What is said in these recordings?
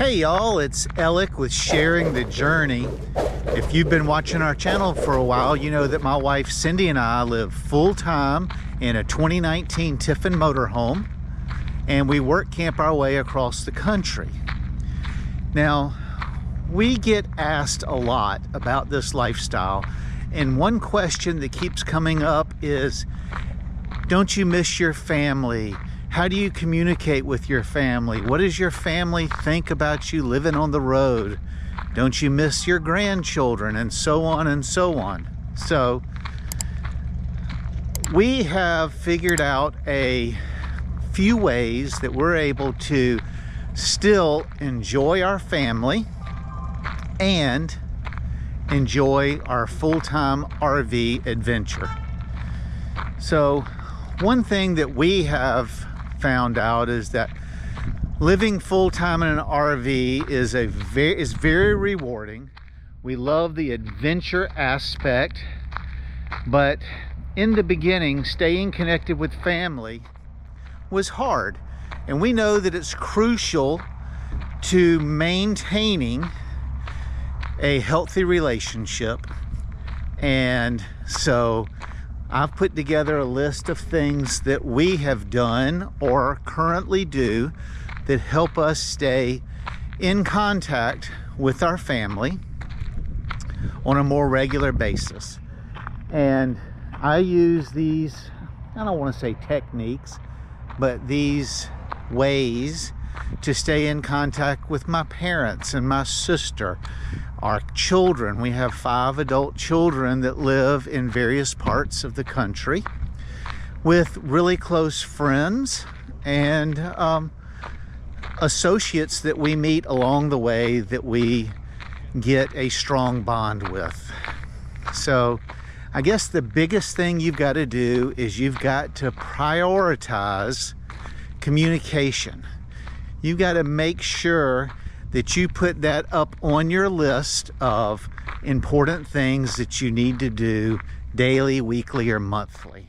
Hey y'all, it's Alec with Sharing the Journey. If you've been watching our channel for a while, you know that my wife Cindy and I live full-time in a 2019 Tiffin motorhome, and we work camp our way across the country. Now, we get asked a lot about this lifestyle, and one question that keeps coming up is, don't you miss your family? How do you communicate with your family? What does your family think about you living on the road? Don't you miss your grandchildren? And so on and so on. So we have figured out a few ways that we're able to still enjoy our family and enjoy our full-time RV adventure. So one thing that we have found out is that living full-time in an RV is very rewarding. We love the adventure aspect, but in the beginning, staying connected with family was hard. And we know that it's crucial to maintaining a healthy relationship. And so I've put together a list of things that we have done or currently do that help us stay in contact with our family on a more regular basis. And I use these, I don't want to say techniques, but these ways to stay in contact with my parents and my sister, our children. We have 5 adult children that live in various parts of the country with really close friends and associates that we meet along the way that we get a strong bond with. So I guess the biggest thing you've got to do is you've got to prioritize communication. You've got to make sure that you put that up on your list of important things that you need to do daily, weekly, or monthly.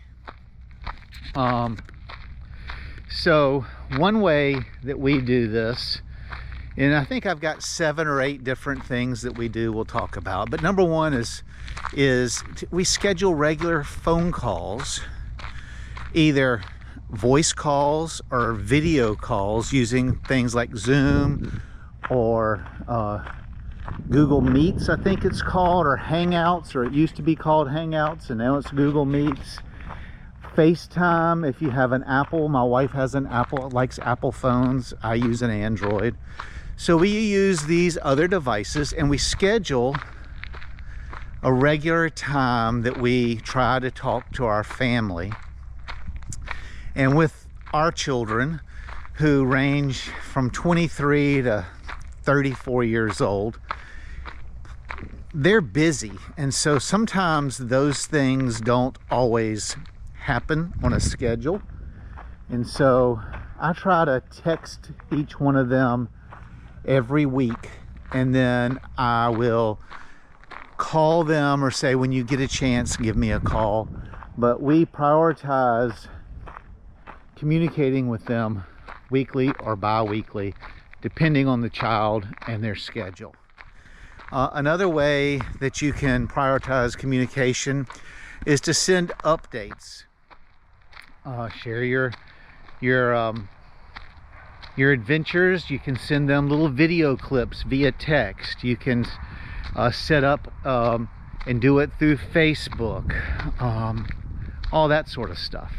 So one way that we do this, and I think I've got 7 or 8 different things that we do we'll talk about, but number one is we schedule regular phone calls, either voice calls or video calls using things like Zoom or Google Meets, I think it's called, or Hangouts, or it used to be called Hangouts and now it's Google Meets. FaceTime, if you have an Apple. My wife has an Apple, likes Apple phones. I use an Android. So we use these other devices and we schedule a regular time that we try to talk to our family. And with our children, who range from 23 to 34 years old, they're busy, and so sometimes those things don't always happen on a schedule. And so I try to text each one of them every week, and then I will call them or say, when you get a chance, give me a call. But we prioritize communicating with them weekly or bi-weekly, depending on the child and their schedule. Another way that you can prioritize communication is to send updates. Share your adventures. You can send them little video clips via text. You can set up and do it through Facebook, all that sort of stuff.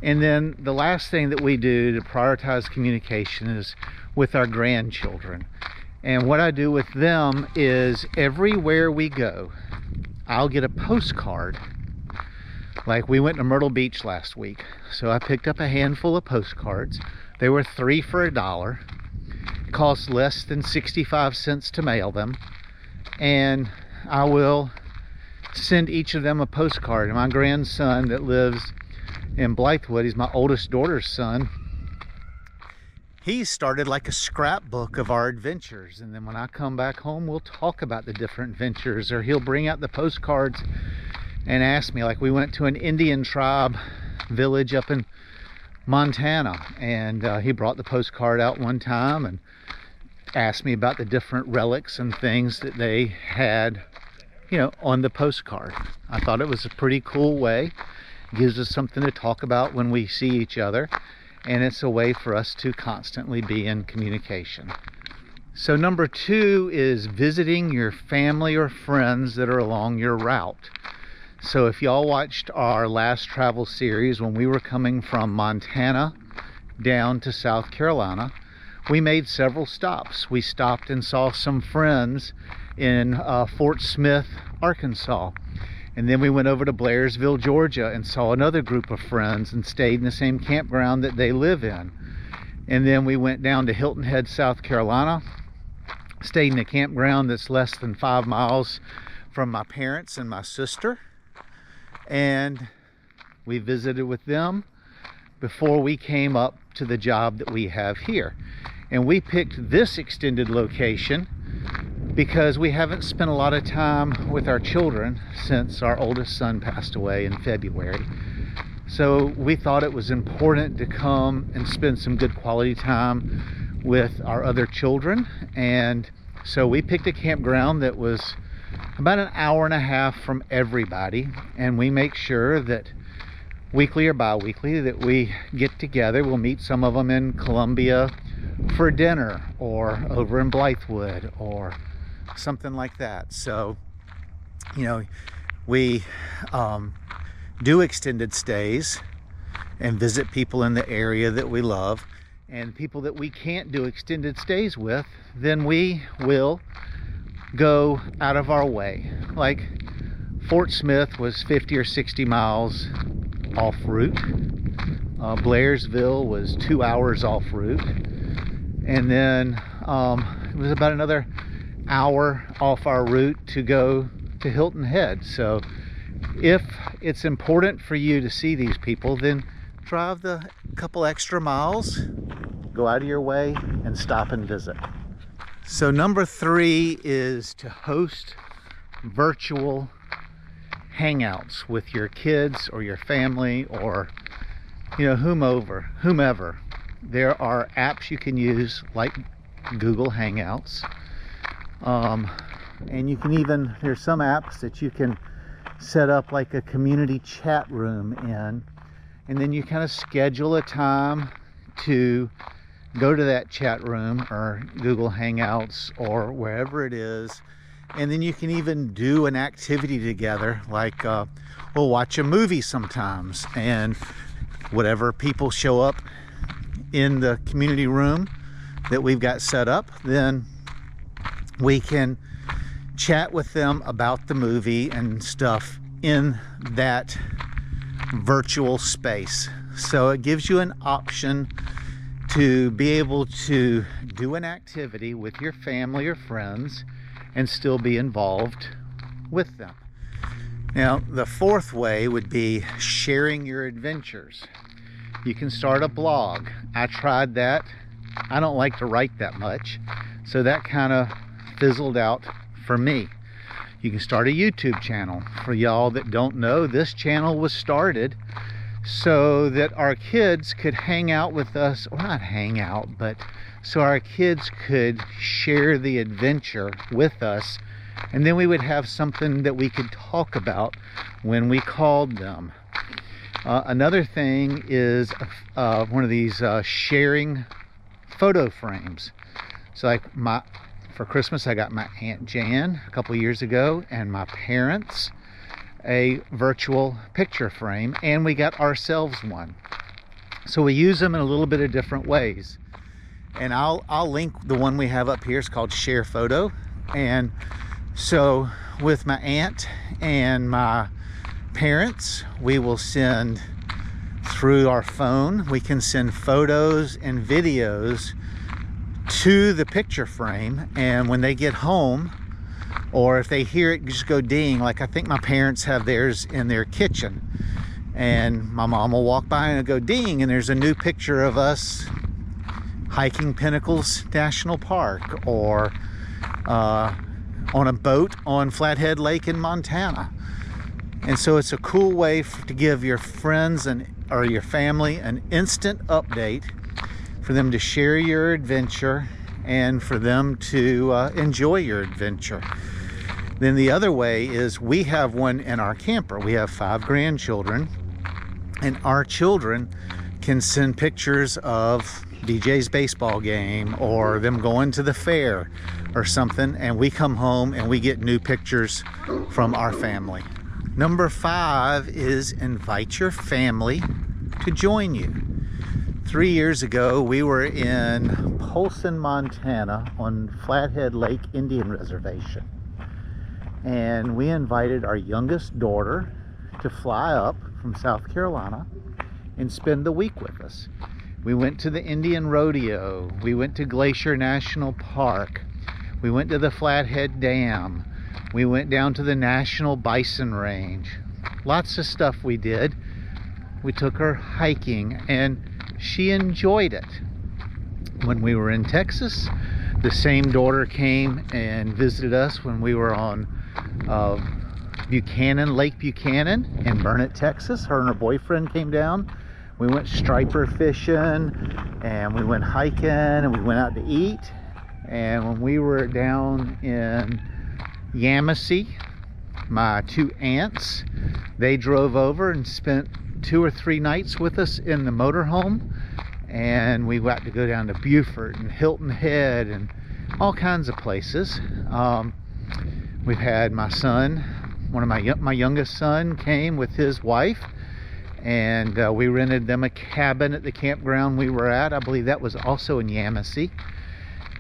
And then the last thing that we do to prioritize communication is with our grandchildren. And what I do with them is everywhere we go, I'll get a postcard. Like we went to Myrtle Beach last week, so I picked up a handful of postcards. They were 3 for $1. It cost less than 65 cents to mail them. And I will send each of them a postcard. And my grandson that lives in Blythewood, he's my oldest daughter's son, he started like a scrapbook of our adventures. And then when I come back home, we'll talk about the different adventures, or he'll bring out the postcards and ask me. Like we went to an Indian tribe village up in Montana, and he brought the postcard out one time and asked me about the different relics and things that they had, you know, on the postcard. I thought it was a pretty cool way. It gives us something to talk about when we see each other, and it's a way for us to constantly be in communication. So number 2 is visiting your family or friends that are along your route. So if y'all watched our last travel series when we were coming from Montana down to South Carolina, we made several stops. We stopped and saw some friends in Fort Smith, Arkansas. And then we went over to Blairsville, Georgia, and saw another group of friends and stayed in the same campground that they live in. And then we went down to Hilton Head, South Carolina, stayed in a campground that's less than 5 miles from my parents and my sister. And we visited with them before we came up to the job that we have here. And we picked this extended location because we haven't spent a lot of time with our children since our oldest son passed away in February. So we thought it was important to come and spend some good quality time with our other children. And so we picked a campground that was about an hour and a half from everybody, and we make sure that weekly or bi-weekly that we get together. We'll meet some of them in Columbia for dinner, or over in Blythewood, or something like that. So, you know, we do extended stays and visit people in the area that we love, and people that we can't do extended stays with, then we will go out of our way. Like Fort Smith was 50 or 60 miles off route. Blairsville was 2 hours off route. And then it was about another hour off our route to go to Hilton Head. So if it's important for you to see these people, then drive the couple extra miles, go out of your way and stop and visit. So number 3 is to host virtual hangouts with your kids or your family, or, you know, whomever. There are apps you can use like Google Hangouts, and you can even, there's some apps that you can set up like a community chat room in, and then you kind of schedule a time to go to that chat room or Google Hangouts or wherever it is. And then you can even do an activity together, like we'll watch a movie sometimes, and whatever people show up in the community room that we've got set up, then we can chat with them about the movie and stuff in that virtual space. So it gives you an option to be able to do an activity with your family or friends and still be involved with them. Now, the 4th way would be sharing your adventures. You can start a blog. I tried that. I don't like to write that much, so that kind of fizzled out for me. You can start a YouTube channel. For y'all that don't know, this channel was started so that our kids could hang out with us, or not hang out, but so our kids could share the adventure with us, and then we would have something that we could talk about when we called them. Another thing is one of these sharing photo frames. So like for Christmas I got my Aunt Jan a couple years ago, and my parents a virtual picture frame, and we got ourselves one. So we use them in a little bit of different ways, and I'll link the one we have up here. It's called Share Photo. And so with my aunt and my parents, we will send through our phone, we can send photos and videos to the picture frame, and when they get home, or if they hear it just go ding, like I think my parents have theirs in their kitchen, and my mom will walk by and it'll go ding, and there's a new picture of us hiking Pinnacles National Park, or on a boat on Flathead Lake in Montana. And so it's a cool way to give your friends or your family an instant update, for them to share your adventure and for them to enjoy your adventure. Then the other way is we have one in our camper. We have 5 grandchildren, and our children can send pictures of DJ's baseball game or them going to the fair or something, and we come home and we get new pictures from our family. Number 5 is invite your family to join you. 3 years ago, we were in Polson, Montana on Flathead Lake Indian Reservation. And we invited our youngest daughter to fly up from South Carolina and spend the week with us. We went to the Indian Rodeo. We went to Glacier National Park. We went to the Flathead Dam. We went down to the National Bison Range. Lots of stuff we did. We took her hiking and she enjoyed it. When we were in Texas, the same daughter came and visited us when we were on Lake Buchanan in Burnett, Texas. Her and her boyfriend came down. We went striper fishing and we went hiking and we went out to eat. And when we were down in Yamasee, my 2 aunts, they drove over and spent 2 or 3 nights with us in the motorhome. And we got to go down to Beaufort and Hilton Head and all kinds of places. We've had my son, my youngest son came with his wife, and we rented them a cabin at the campground we were at. I believe that was also in Yamasee.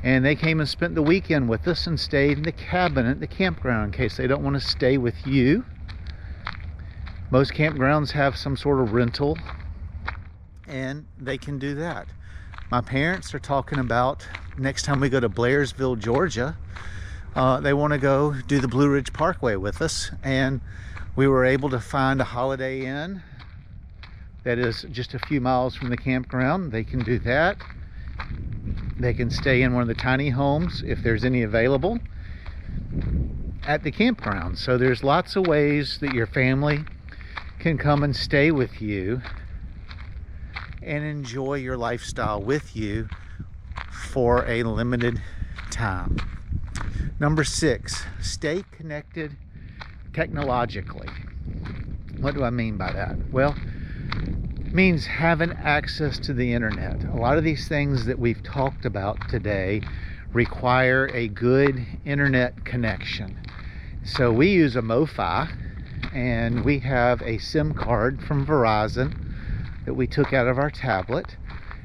And they came and spent the weekend with us and stayed in the cabin at the campground in case they don't want to stay with you. Most campgrounds have some sort of rental, and they can do that. My parents are talking about next time we go to Blairsville, Georgia, they want to go do the Blue Ridge Parkway with us, and we were able to find a Holiday Inn that is just a few miles from the campground. They can do that. They can stay in one of the tiny homes if there's any available at the campground. So there's lots of ways that your family can come and stay with you and enjoy your lifestyle with you for a limited time. Number 6, stay connected technologically. What do I mean by that? Well, it means having access to the internet. A lot of these things that we've talked about today require a good internet connection. So we use a MoFi, and we have a SIM card from Verizon that we took out of our tablet.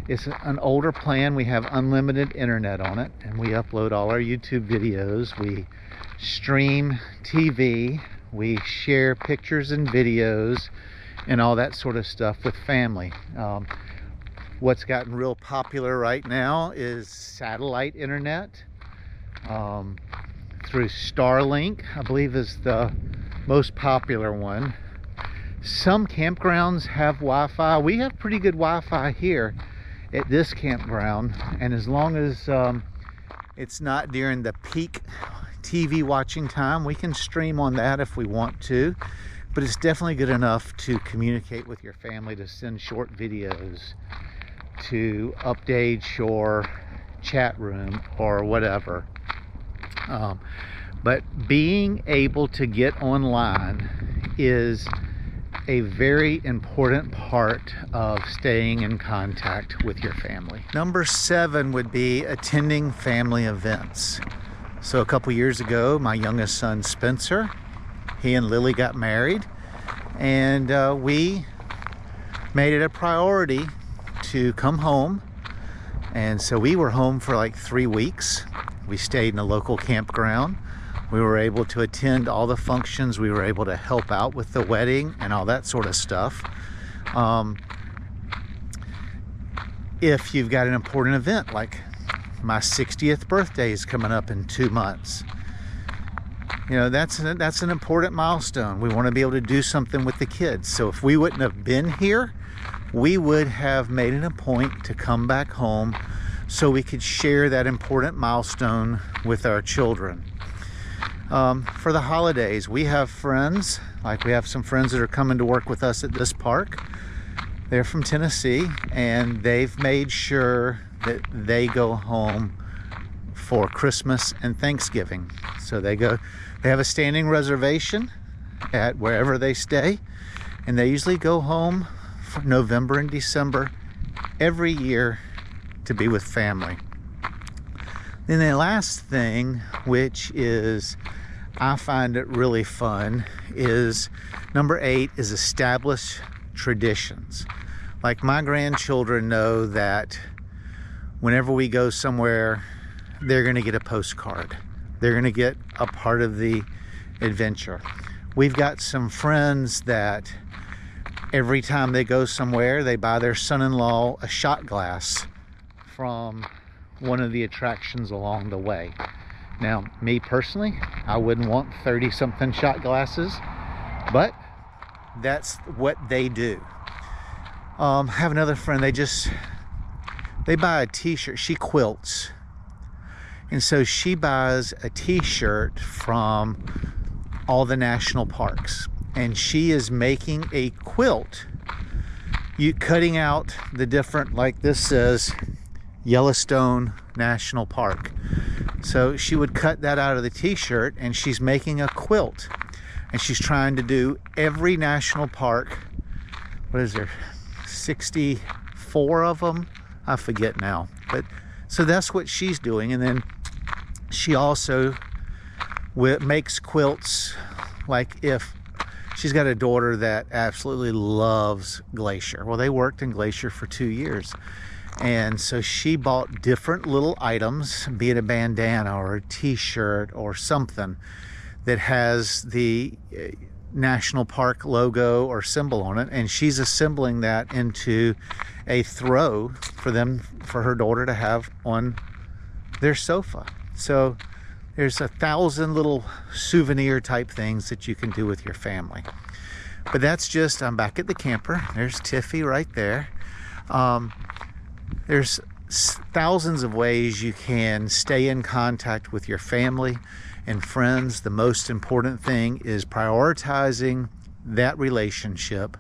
It's an older plan. We have unlimited internet on it, and we upload all our YouTube videos. We stream TV. We share pictures and videos and all that sort of stuff with family. What's gotten real popular right now is satellite internet through Starlink, I believe, is the most popular one. Some campgrounds have Wi-Fi. We have pretty good Wi-Fi here at this campground, and as long as it's not during the peak TV watching time, we can stream on that if we want to. But it's definitely good enough to communicate with your family, to send short videos, to update your chat room or whatever. But being able to get online is a very important part of staying in contact with your family. Number 7 would be attending family events. So a couple years ago, my youngest son Spencer, he and Lily got married, and we made it a priority to come home. And so we were home for like 3 weeks. We stayed in a local campground. We were able to attend all the functions. We were able to help out with the wedding and all that sort of stuff. If you've got an important event, like my 60th birthday is coming up in 2 months, you know, that's an important milestone. We want to be able to do something with the kids. So if we wouldn't have been here, we would have made it a point to come back home so we could share that important milestone with our children. For the holidays, we have friends, like we have some friends that are coming to work with us at this park. They're from Tennessee, and they've made sure that they go home for Christmas and Thanksgiving. So they have a standing reservation at wherever they stay, and they usually go home for November and December every year to be with family. Then the last thing, which is, I find it really fun, is number 8 is establish traditions. Like, my grandchildren know that whenever we go somewhere, they're going to get a postcard. They're going to get a part of the adventure. We've got some friends that every time they go somewhere, they buy their son-in-law a shot glass from one of the attractions along the way. Now, me personally, I wouldn't want 30-something shot glasses, but that's what they do. I have another friend, they buy a t-shirt. She quilts, and so she buys a t-shirt from all the national parks, and she is making a quilt, cutting out the different, like this says Yellowstone National Park. So she would cut that out of the t-shirt, and she's making a quilt, and she's trying to do every national park. What is there, 64 of them? I forget now. But so that's what she's doing. And then she also makes quilts. Like, if she's got a daughter that absolutely loves Glacier. Well, they worked in Glacier for 2 years. And so she bought different little items, be it a bandana or a t-shirt or something that has the national park logo or symbol on it, and she's assembling that into a throw for her daughter to have on their sofa. So there's 1,000 little souvenir type things that you can do with your family. But that's just, I'm back at the camper. There's Tiffy right there. There's thousands of ways you can stay in contact with your family and friends. The most important thing is prioritizing that relationship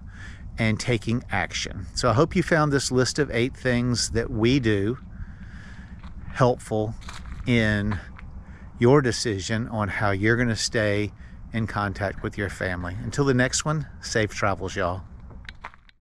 and taking action. So I hope you found this list of 8 things that we do helpful in your decision on how you're going to stay in contact with your family. Until the next one, safe travels, y'all.